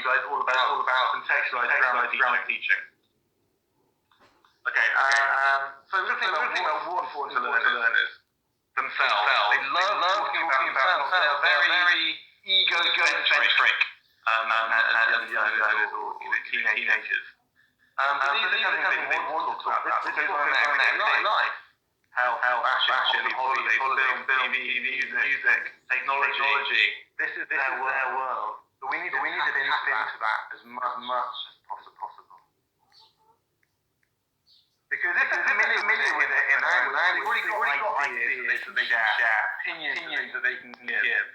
guys all about contextualized grammar teaching. Okay. So we're looking about what's important to learners themselves. They love talking about themselves. They are very ego-centric as young learners or teenagers. But these are the kind of things they want to talk about. This goes on in everyday life. Health, fashion, holidays, film, TV, music, technology. This is their world. But we need to tap into that as much as possible. Because if they're familiar with it in their own language, they've already got ideas that they can share, opinions that they can give.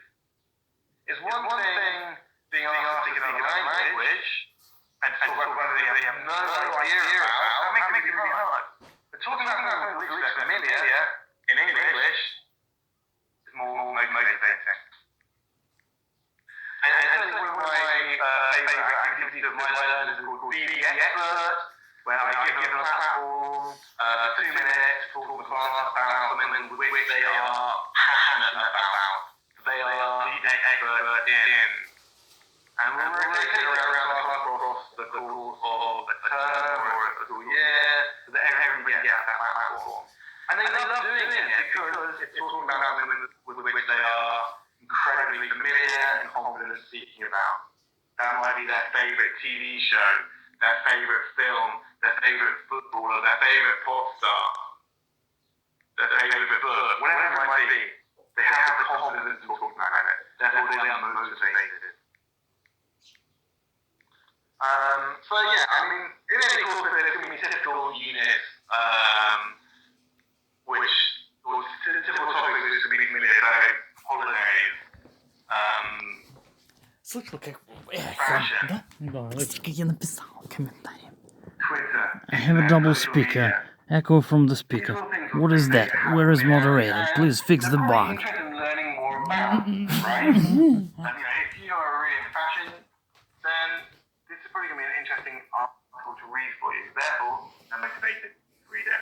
It's one thing being asked to speak another language and talk about something they have no idea about. That makes it really hard. But talking about something which they're familiar in English is more motivating. And one of my favourite activities of my learners is called Be the Expert, where I give them a platform for 2 minutes to talk to the class about something which they are passionate about. They are the expert in. And we'll rotate around the class across the course of a term or a school year, so that everybody gets that platform. And they love doing it because it's talking about something with which they are incredibly familiar and confident speaking about. That might be their favourite TV show, their favourite film, their favourite footballer, their favourite pop star, their favourite book, whatever it might be. They have the confidence in talking about it. Therefore, they are motivated. So yeah, I mean, in any course, there's going to be typical units, or typical topics which are familiar, like holidays, Слышал, как эхо, да? Да, как я написал в комментарии. Twitter. I have a double speaker. Echo from the speaker. What is that? Where is moderator? Please fix the bug. Interested in learning more about, right? And if you are really into fashion, then this is probably going to be an interesting article to read for you. Therefore, I'm motivated to read it.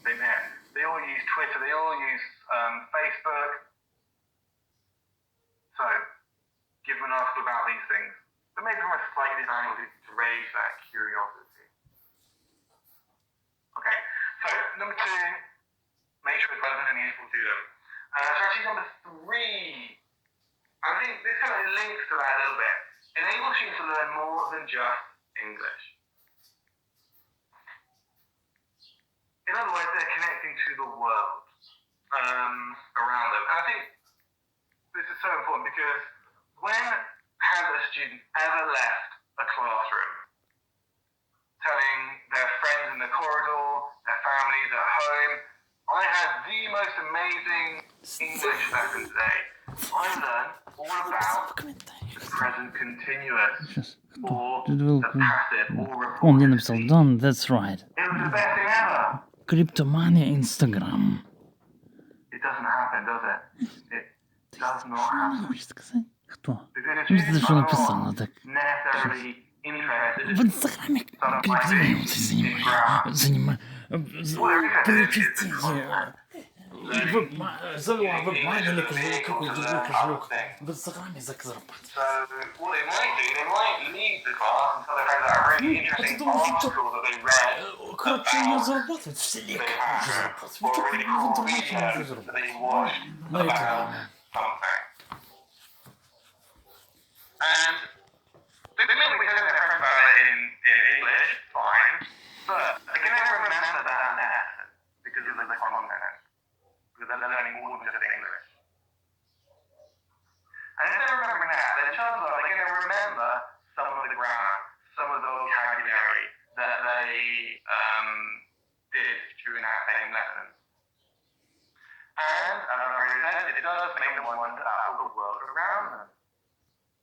Same here. They all use Twitter. They all use Facebook. So, give them an article about these things. But maybe from a slightly different angle to raise that curiosity. Okay, so number 2, make sure it's relevant and useful to them. Strategy number 3, I think this kind of links to that a little bit. Enables you to learn more than just English. In other words, they're connecting to the world around them. And I think this is so important because when has a student ever left a classroom telling their friends in the corridor, their families at home, I had the most amazing English lesson today. I learned all about the present continuous, or the passive, or Он мне написал, Don, that's right. It was the best thing ever. Cryptomania Instagram. It doesn't happen, does it? It does not happen. Хочешь сказать? Кто? Because Ну, ты что написала так? necessarily interested В Инстаграме занимаюсь завела вебмани или какой-то другой кошелек. В Инстаграме за зарплату. So what they might do, they might leave the class until they've read that really interesting article that they read. Короче, не зарабатывают, все леки уже зарабатывают. Ну, что в интернете не зарабатывают. На рекламе. And they may be hearing their friends about it in English, fine, but they can never remember that lesson because of the content, because they're learning more than just English. And if they're remembering that, then chances are they're going to remember some of the grammar, some of the vocabulary that they did during that same lesson. And, as I've already said, it does make them wonder about the world around them.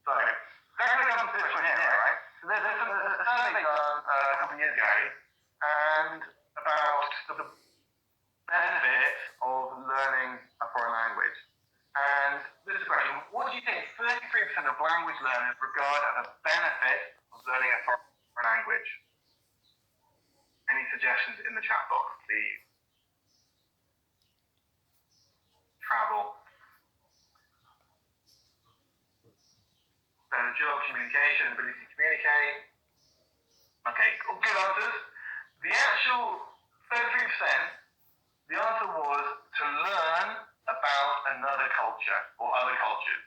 So, that's going to come to this one here, right? So there's a survey done a couple of years ago, and about the benefit of learning a foreign language. And this is a question, what do you think 33% of language learners regard as a benefit of learning a foreign language? Any suggestions in the chat box, please? Travel. Better jobs, communication, ability to communicate. Okay, good answers. The actual 33%, the answer was to learn about another culture or other cultures.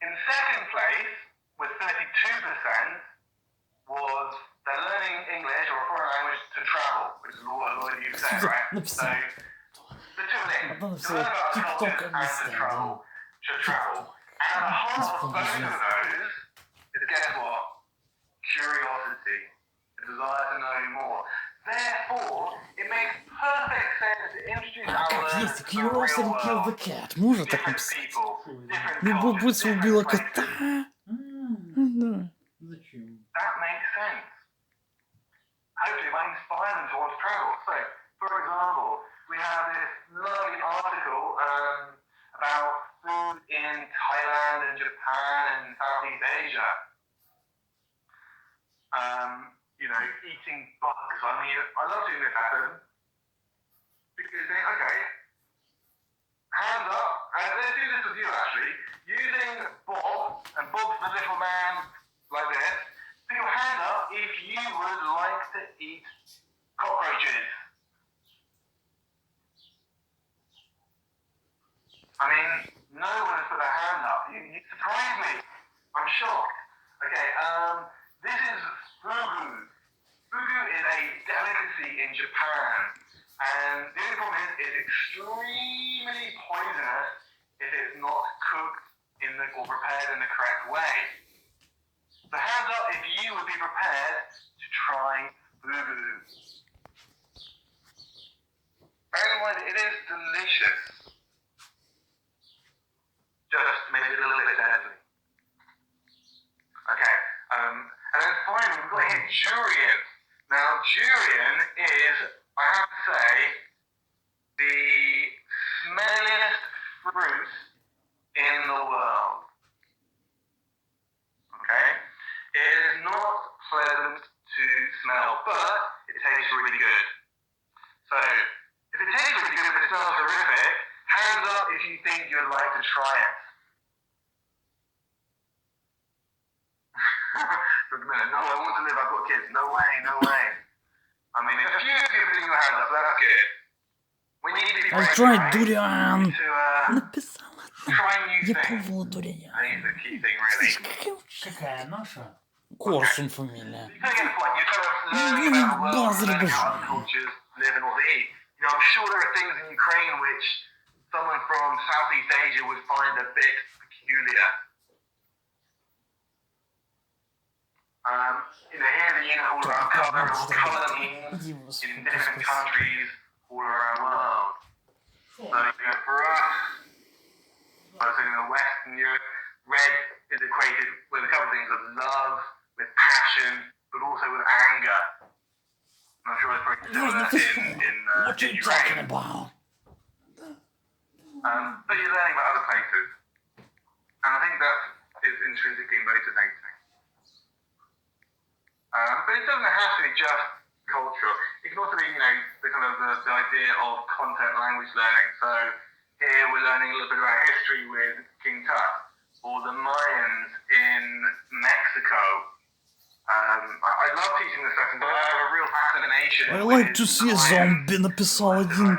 In second place, with 32%, was they're learning English or a foreign language to travel, which is what a lot of you said, right? So, the two links, to learn about cultures and to travel. And the heart of both of those is, guess what? Curiosity, a desire to know more. Therefore, it makes perfect sense to introduce our learners to the real world. Different people, different cultures, different places. That makes sense. Hopefully it might inspire them towards travel. So, for example, we have this lovely article about food in Thailand and Japan and Southeast Asia. Eating bugs. I mean, I love seeing this happen. Because you think, okay, hands up, and let's do this with you actually. Using Bob, and Bob's the little man like this. Put your hand up if you would like to eat cockroaches. I mean, no one has put their hand up. You surprised me. I'm shocked. Okay, this is fugu. Fugu is a delicacy in Japan, and the only problem is it's extremely poisonous if it's not cooked or prepared in the correct way. So hands up if you would be prepared to try fugu. Bear in mind, it is delicious. Just maybe a little bit deadly. Okay, and then finally we've got here durian. Now durian is, I have to say, the smelliest fruit in the world. Okay? It is not pleasant to smell, but it tastes really good. So, if it tastes really good but it smells horrific, hands up if you think you'd like to try it. No, I want to live, I've got kids. No way, no way. I mean, if a few people putting your hands up, that's good. We need to be brave, tried right? durian. To try new Я things. пробовала дурень. I think it's the key thing, really. Какая наша? Корсун фамилия. You don't get the point. You're kind of learning about the world, learning how other cultures live and what they eat. I'm sure there are things in Ukraine which someone from Southeast Asia would find a bit peculiar. Here the unit all around covers colonies in different countries all around the world. So, for us, in the West and Europe, red is equated with a couple of things of love, with passion, but also with anger. I'm sure it's pretty similar in What are you talking about? But you're learning about other places. And I think that is intrinsically motivating. But it doesn't have to be just cultural. It can also be, the kind of the idea of content language learning. So here we're learning a little bit about history with King Tut, or the Mayans in Mexico. I love teaching this lesson, but I have a real fascination. I like to see a zombie, написал один.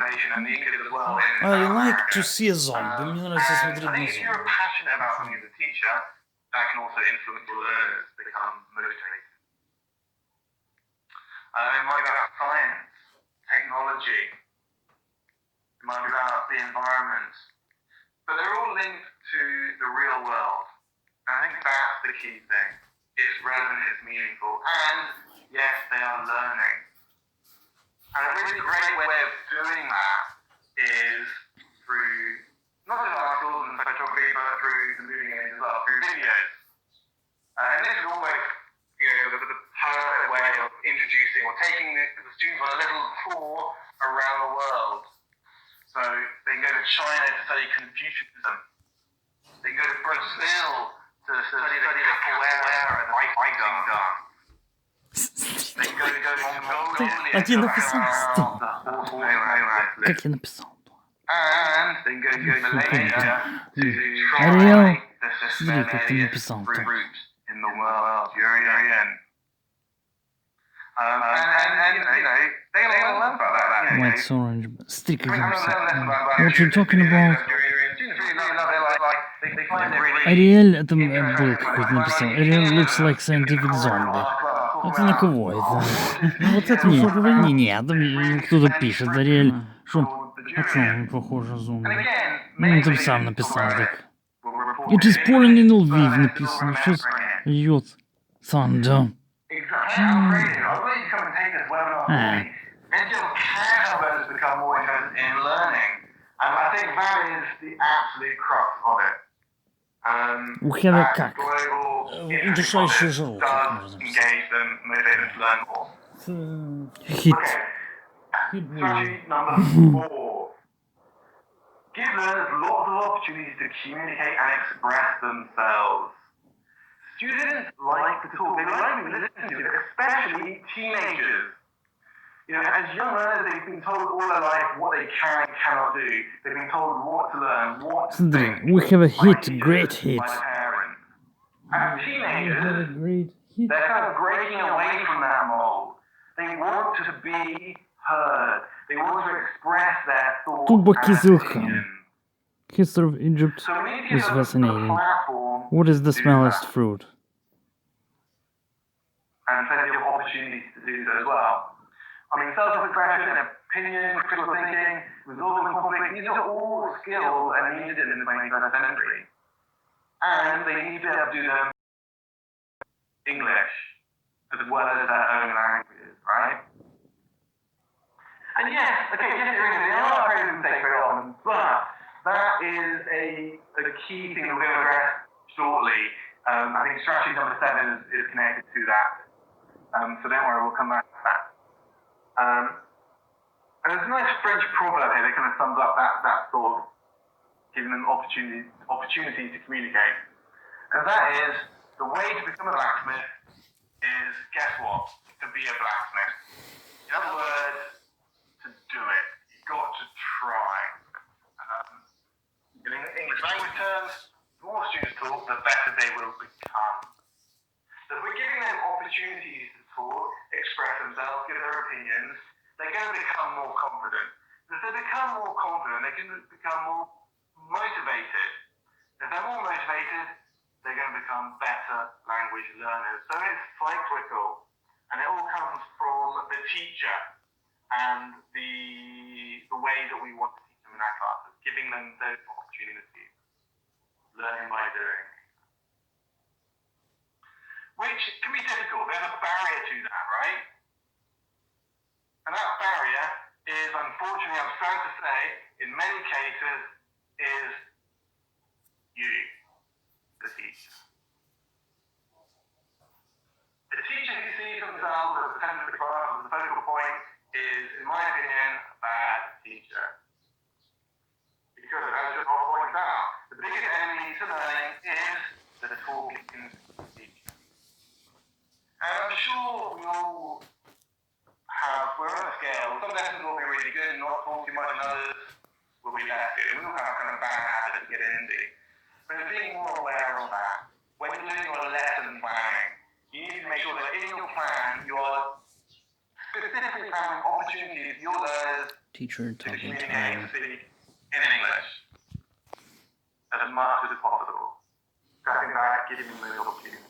I like to see a zombie. Мне нравится смотреть на I think if you're зомби. passionate about something as a teacher, that can also influence your learners to become motivated. It might be about science, technology. It might be about the environment. But they're all linked to the real world. And I think that's the key thing. It's relevant, it's meaningful, and yes, they are learning. And a really great way of doing that is through, not just articles and photography, but through the moving aids as well, through videos. And this is always, the perfect way of introducing or taking the students on a little tour around the world. So they can go to China to study Confucianism. They can go to Brazil to study the capoeira and fighting dance. They can go to Mongolia А ты to написал что? horse Как я написал? and they can go to Malaysia to Ariel. try the Смотри, как ты smelliest написал там. fruit in the world. Durian. And you know, they all learn about that. White orange. Смотри, как я написал. What What you're talking about? Ариэль, это был какой-то написал. Ариэль looks like scientific zombie. Это на кого это? Ну вот это не, там кто-то пишет. Ариэль, что? А что, он похож на зомби? Ну, он там сам написал так. It is pouring in Lviv написано. Сейчас льет. Thunder. А. We have a как? Удушающий желудок. Hit. Strategy number 4. Give learners lots of opportunities to communicate and express themselves. Students like to talk, they like to listen to, especially teenagers. You know, as young learners, they've been told all their life what they can and cannot do. They've been told what to learn, what to think. We have a hit, great hit. By parents. As teenagers, hit. they're kind of breaking away from that mold. They want to be heard. They want to express their thoughts and opinions. History of Egypt is fascinating. What is the smelliest fruit? And plenty of opportunities to do so as well. I mean, self-expression, opinion, critical thinking, resolving conflict, these are all skills and needed in the 21st century. And they need to be able to do them in English as well as their own languages, right? And yes, okay, yes, they are afraid of mistakes very often, but that is a key thing that we're going to address shortly. I think strategy number 7 is connected to that. So don't worry, we'll come back to that. And there's a nice French proverb here that kind of sums up that thought, giving them opportunities to communicate. And that is, the way to become a blacksmith is, guess what? To be a blacksmith. In other words, to do it. You've got to try. In English language terms, the more students talk, the better they will become. So if we're giving them opportunities to talk, express themselves, give their opinions, they're going to become more confident. If they become more confident, they can become more motivated. If they're more motivated, they're going to become better language learners. So it's cyclical. And it all comes from the teacher and the way that we want to teach them in our classes, giving them those opportunities, learning by doing. Which can be difficult. There's a barrier to that, right? And that barrier is, unfortunately, I'm sad to say, in many cases, is you, the teacher. The teacher who sees themselves as the centre of the class, as the focal point, is, in my opinion, a bad teacher. Because, as just points out, the biggest enemy to learning is the talking teacher. And I'm sure we all we're on a scale. Some lessons will be really good and not talk too much, and others will be less good. And we all have kind of bad habits to get into. But being more aware of that, when you're doing your lesson planning, you need to make sure that in your plan you are specifically planning opportunities for your learners Teacher to talking communicate time. and speak in English as much as possible. Stressing back, giving them those opportunities.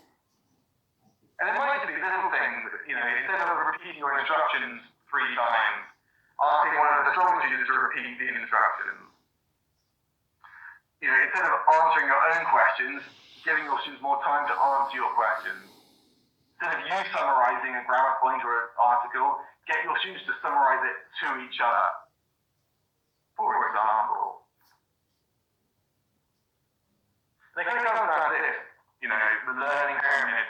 And it might be little things, you know, instead of repeating your instructions 3 times, asking one of the strong students to repeat the instructions. You know, instead of answering your own questions, giving your students more time to answer your questions. Instead of you summarizing a grammar point or an article, get your students to summarize it to each other. For example. They kind of comes down to this, you know, the learning pyramid,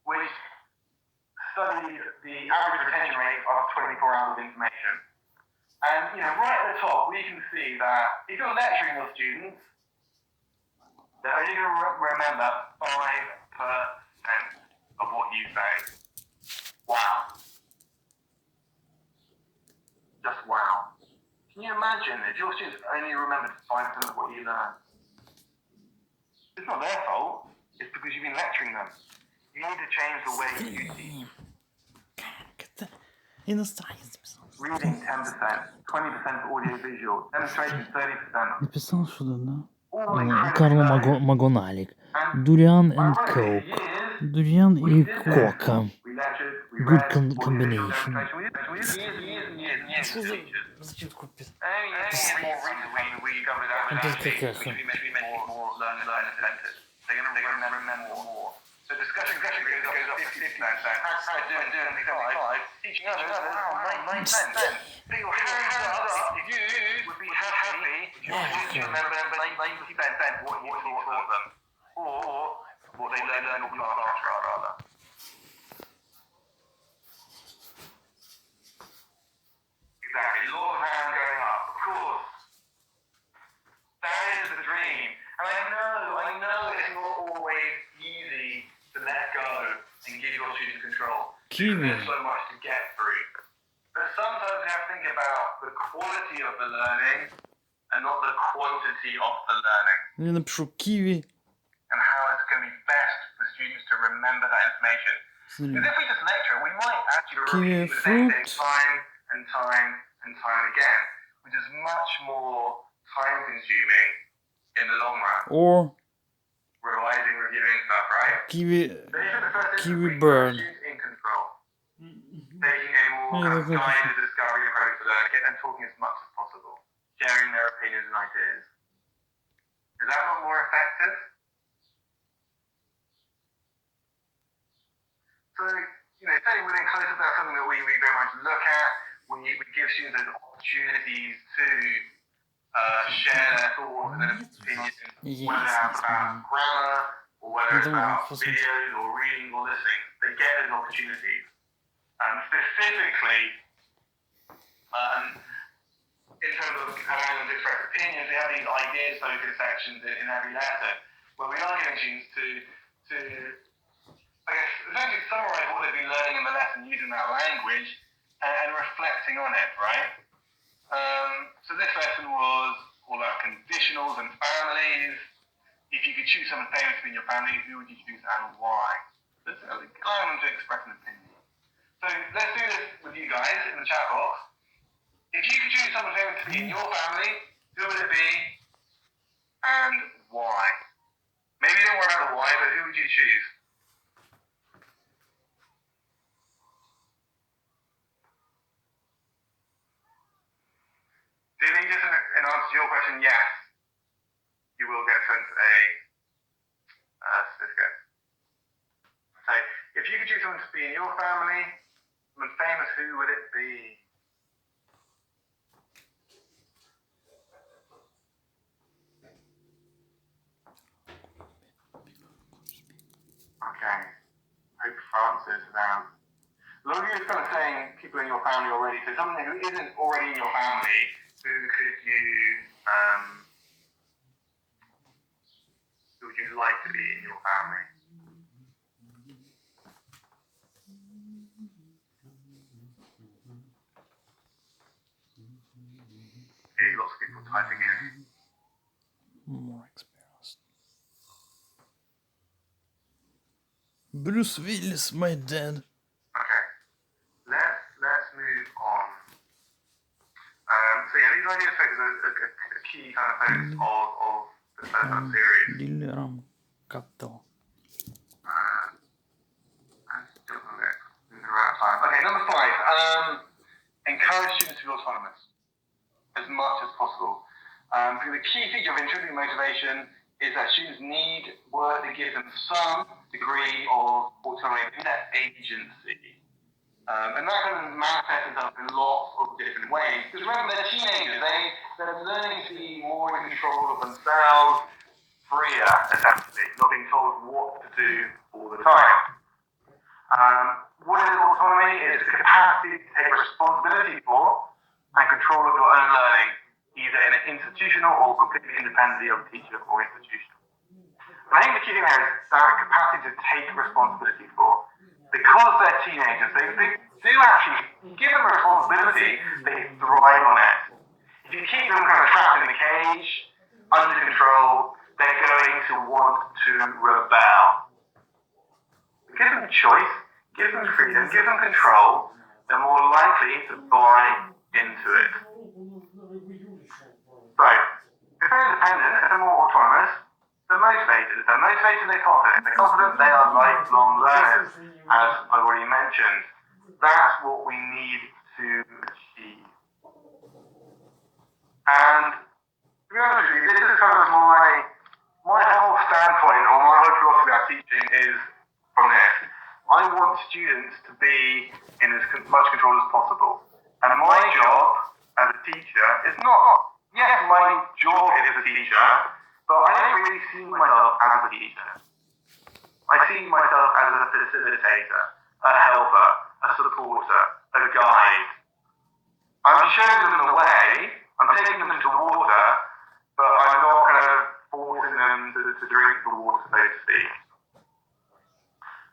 which studies the average retention rate of 24 hours of information. And, you know, right at the top, we can see that if you're lecturing your students, they're only going to remember 5% of what you say. Wow. Just wow. Can you imagine if your students only remembered 5% of what you learned? It's not their fault. It's because you've been lecturing them. You need to change the way you teach. Иностранец писал. Reading 10%, 20% audio-visual, demonstration 30%. Написал что-то, да? Карло Магоналик. Дуриан and Coke. Дуриан и Кока. Good combination. Что за... Зачем такое писать? Опять какаха. So discussion goes up to 50%. How do and 75. Teaching others how makes sense. Put your hands up if you would be happy to remember what you taught them. Or what they learned in your class rather. Exactly. A lot of hands going up. Of course. That is the dream. And I know it's not always easy to let go and give your students control. There's so much to get through. But sometimes you have to think about the quality of the learning and not the quantity of the learning. Я напишу киви. And how it's going to be best for students to remember that information. Because if we just lecture, we might actually repeat the same thing time and time again, which is much more time consuming in the long run. Or revising, reviewing stuff, right? Kiwi bird. In control. Taking a more guided discovery approach to learning, get them talking as much as possible, sharing their opinions and ideas. Is that not more effective? So, setting within closer, that's something that we very much look at. We give students those opportunities to share their thoughts and their opinions, whether it's about grammar, or whether it's about videos, or reading, or listening. They get those opportunities. Specifically, in terms of allowing them to express opinions, we have these ideas-focused sections in every lesson, where we are getting students to I guess, essentially summarize what they've been learning in the lesson using that language and reflecting on it, right? So this lesson was all about conditionals and families. If you could choose someone famous to be in your family, who would you choose and why? Let's allow them to express an opinion. So let's do this with you guys in the chat box. If you could choose someone famous to be in your family, who would it be and why? Maybe don't worry about the why, but who would you choose? Dilly, just in answer to your question, yes, you will get sent a certificate. So, if you could choose someone to be in your family, someone famous, who would it be? Okay, Pope Francis now. A lot of you are kind of saying people in your family already, so someone who isn't already in your family, who would you like to be in your family? Okay, lots of people typing in. More experienced. Bruce Willis, my dad. Okay, let's move on. So yeah, these ideas focus a key kind of focus of the first series. Дилером кота. Okay, number 5. Encourage students to be autonomous as much as possible. Because the key feature of intrinsic motivation is that students need work that gives them some degree of autonomy, that agency. And that can manifest itself in lots of different ways. Because remember, they're teenagers. They're learning to be more in control of themselves, freer, essentially, not being told what to do all the time. What is autonomy? It's the capacity to take responsibility for and control of your own learning, either in an institutional or completely independently of a teacher or institution. But I think the key thing there is that capacity to take responsibility for. Because they're teenagers, they do actually, give them responsibility, they thrive on it. If you keep them kind of trapped in a cage, under control, they're going to want to rebel. Give them choice, give them freedom, give them control, they're more likely to buy into it. So, if they're independent, if they're more autonomous, they're motivated. If they're motivated, they're confident. If they're confident, they are lifelong learners, as I've already mentioned. That's what we need to achieve. And to be honest with you, this is kind of my whole standpoint, or my whole philosophy of teaching is from this. I want students to be in as much control as possible. And my job as a teacher is not, yes, my job is a teacher, but I don't really see myself as a teacher. I see myself as a facilitator, a helper, a supporter, a guide. I'm showing them the way, I'm taking them to water, but I'm not kind of forcing them to drink the water, so to speak.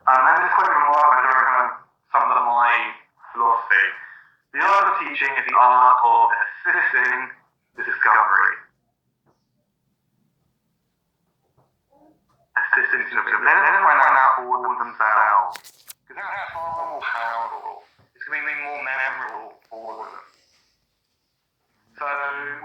And this quote from Mark kind of sums up my philosophy. The art of teaching is the art of assisting the discovery. Assisting to discovery. Let them find that out for themselves. Because that's far more powerful. It's going to be more memorable for them. So,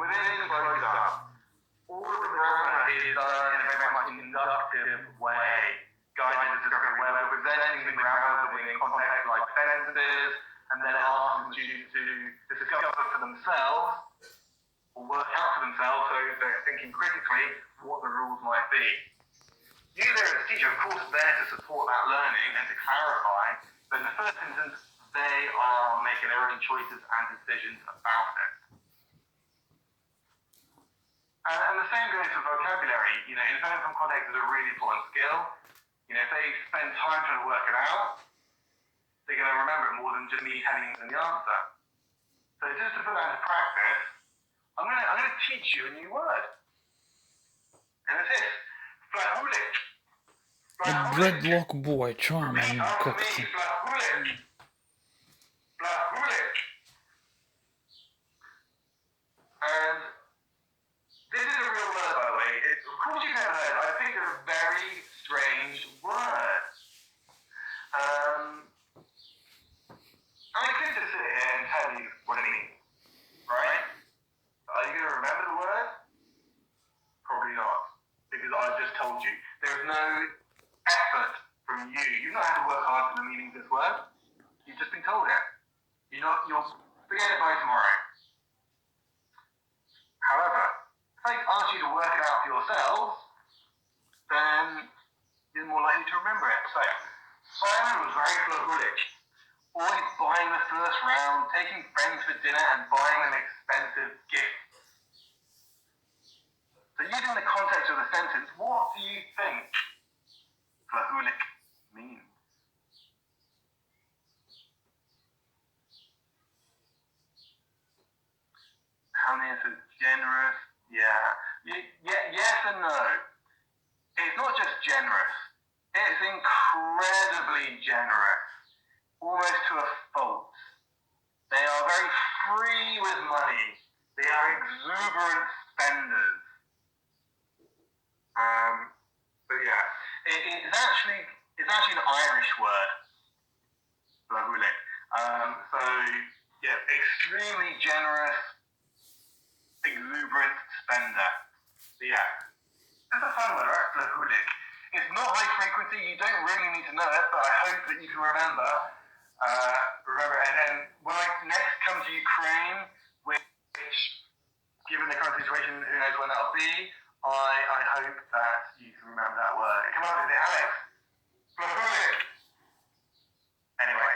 within the program, all of the grammar is done in a very much inductive way. Guided discovery, where we're presenting the grammar within context like sentences, and then asking students to discover for themselves, or work out for themselves, so they're thinking critically what the rules might be. You there as a teacher, of course, there to support that learning and to clarify, but in the first instance, they are making their own choices and decisions about it. And the same goes for vocabulary. Inferring from context is a really important skill. If they spend time trying to work it out, they're going to remember it more than just me telling them the answer. So just to put that into practice, I'm going to teach you a new word. And it's this. Flahulic. Dreadlock boy, charming, как-то. Flahulic. Flahulic. And this is a real word, by the way. Of course you've never heard it. I think it's a very strange word. I could just sit here and tell you what it means, right? Are you going to remember the word? Probably not, because I've just told you. There's no effort from you. You've not had to work hard for the meaning of this word. You've just been told it. You'll forget it by tomorrow. However, if I ask you to work it out for yourselves, then you're more likely to remember it. So, Simon was very phlegmatic, always buying the first round, taking friends for dinner and buying them expensive gifts. So using the context of the sentence, what do you think phlegmatic means? How many is generous? Yeah. Yes and no. It's not just generous. It's incredibly generous. Almost to a fault. They are very free with money. They are exuberant spenders. But yeah, it's actually an Irish word. Flahulic. So yeah, extremely generous, exuberant spender. So yeah, it's a fun word, right? Flahulic. It's not high frequency. You don't really need to know it, but I hope that you can remember. And then when I next come to Ukraine, which, given the current situation, who knows when that'll be, I hope that you can remember that word. Come on with it, Alex. Anyway,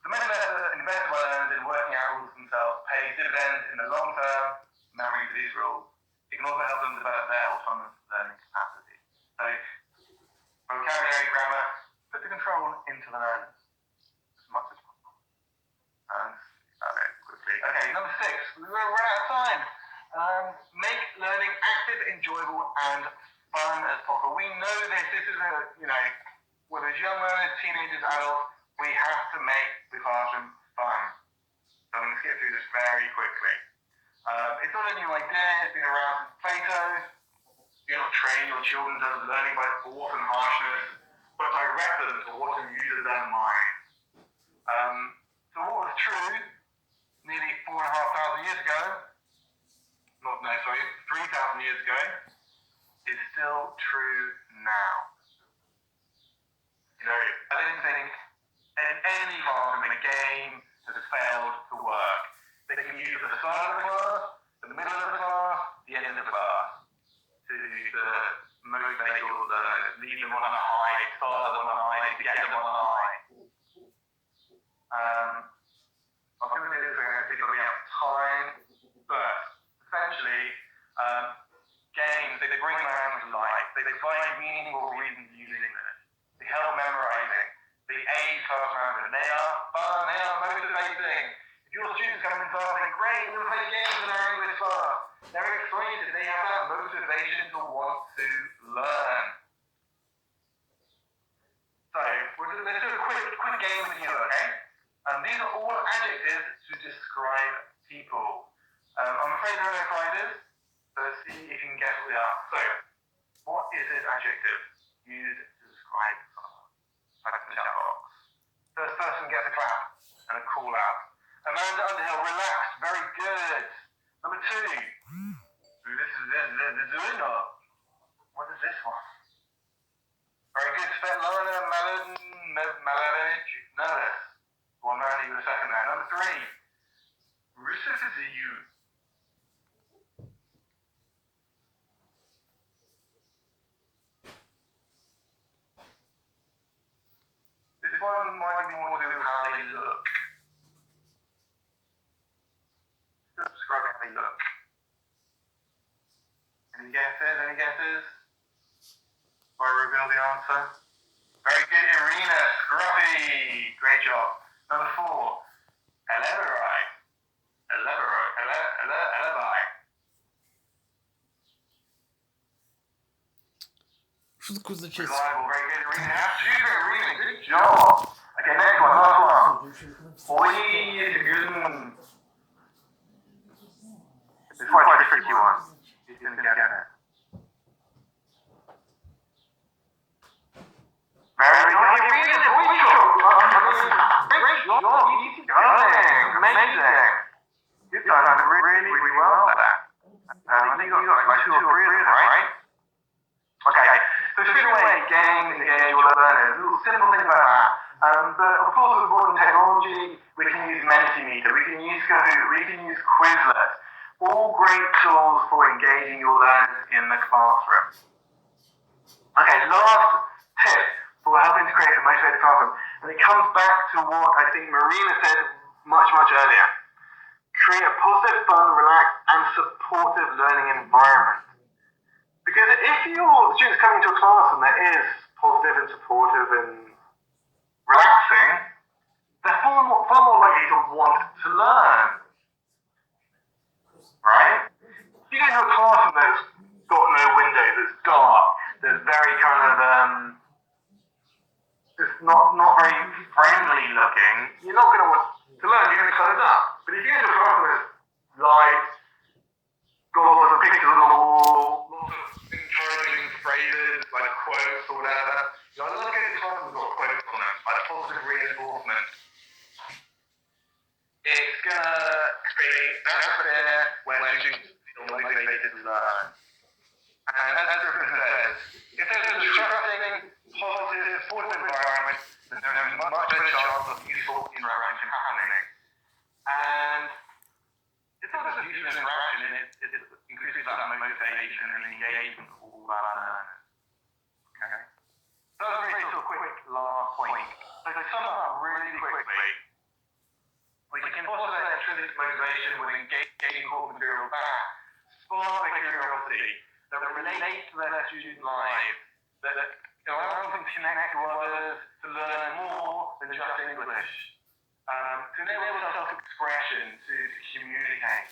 the method invested by learners in working out rules themselves pays dividends in the long term, memory for these rules. It can also help them develop their autonomous learning capacity. So, vocabulary, grammar, put the control into the learners as much as possible. And that's it quickly. Okay, number 6. We're running out of time. Make learning active, enjoyable, and fun as possible. We know this. This is whether it's young learners, teenagers, adults, we have to make the classroom fun. So I'm going to skip through this very quickly. It's not a new idea, it's been around since Plato. Do not train your children to learning by force and harshness, but direct them to what amuses their minds. So what was true nearly 4,500 years ago, 3,000 years ago, is still true now. You know, I don't think in any classroom in a game has failed to work. They can use it at the start of the class, the middle of the class, the end of the class, to motivate your learners, lead them on a high, start them on a high, get them on a high. I'm going to do this because we have time, but essentially, games, they bring learning to life. They provide meaningful reasons using it. They help memorizing. They aid class management. They are fun, they are motivating. If your students come in class and great, we'll play games in our English class. They're excited, they have that motivation to want to learn. So, let's do a quick game with you, okay? These are all adjectives to describe people. I'm afraid there are no prizes, so let's see if you can guess what they are. So, what is this adjective used to describe someone? Type in the chat box. First person gets a clap and a call out. Amanda Underhill, relaxed, very good. Number 2. This is Zuna. What is this one? Very good. Svetlana Malevich, nervous. Well, Amanda, you were second there. Number 3. Rusif is a you. This one might be more to do with how they look. Just describing how they look. Any guesses? Any guesses? Before I reveal the answer. Very good, Irina. Scruffy. Great job. Number 4. Eleverai. Eleverai. Что такое за часть? Reliable. Very good, Irina. Super, Irina. Good job. Okay, next one. Last one. Oi, it's a good one. This is quite a tricky one. You didn't get it. Very good. Irina, great job. Great job. Keep going. Amazing. You've done really, really well there. I think you got like 2 or 3 of them, right? Okay. So straight away, games engage your learners. Little simple thing about that. But of course, with modern technology, we can use Mentimeter, we can use Kahoot, we can use Quizlet. All great tools for engaging your learners in the classroom. Okay, last tip for helping to create a motivated classroom. And it comes back to what I think Marina said much earlier. Create a positive, fun, relaxed, and supportive learning environment. Because if your students come into a classroom that is positive and supportive and relaxing, they're far more likely to want to learn. Right? If you go into a classroom that's got no windows, that's dark, that's very kind of it's not very friendly looking, you're not going to want to learn, you're going to close up. But if you go into a classroom that's light, got lots of pictures on the wall, lots of encouraging phrases, like quotes or whatever, you know, I love getting classes that got quotes on them, like positive reinforcement. It's going to create an atmosphere where students feel motivated to learn. And as Griffin says, if there's a trusting, positive, supportive environment, then there is a much better chance of useful interaction happening. And it's not just useful interaction, it increases that motivation and engagement of all our learners. Okay? So that's a very sort of quick last point. So to sum up really quickly, we can foster that intrinsic motivation with engaging core material back, spark their curiosity, that relates to their student lives, that allows them to connect to others, to learn more than just English, to enable self-expression, to communicate.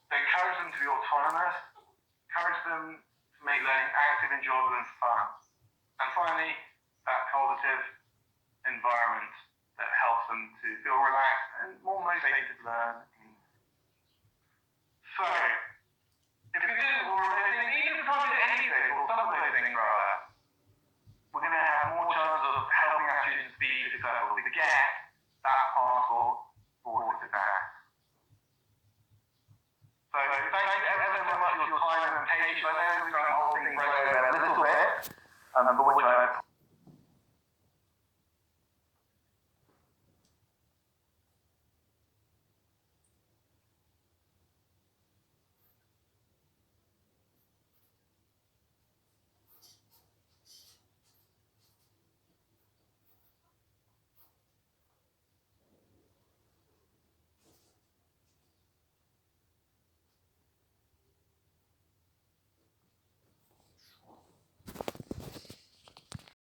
To encourage them to be autonomous, encourage them to make learning active, enjoyable and fun. And finally, that positive environment that helps them to feel relaxed and more motivated to learn. So,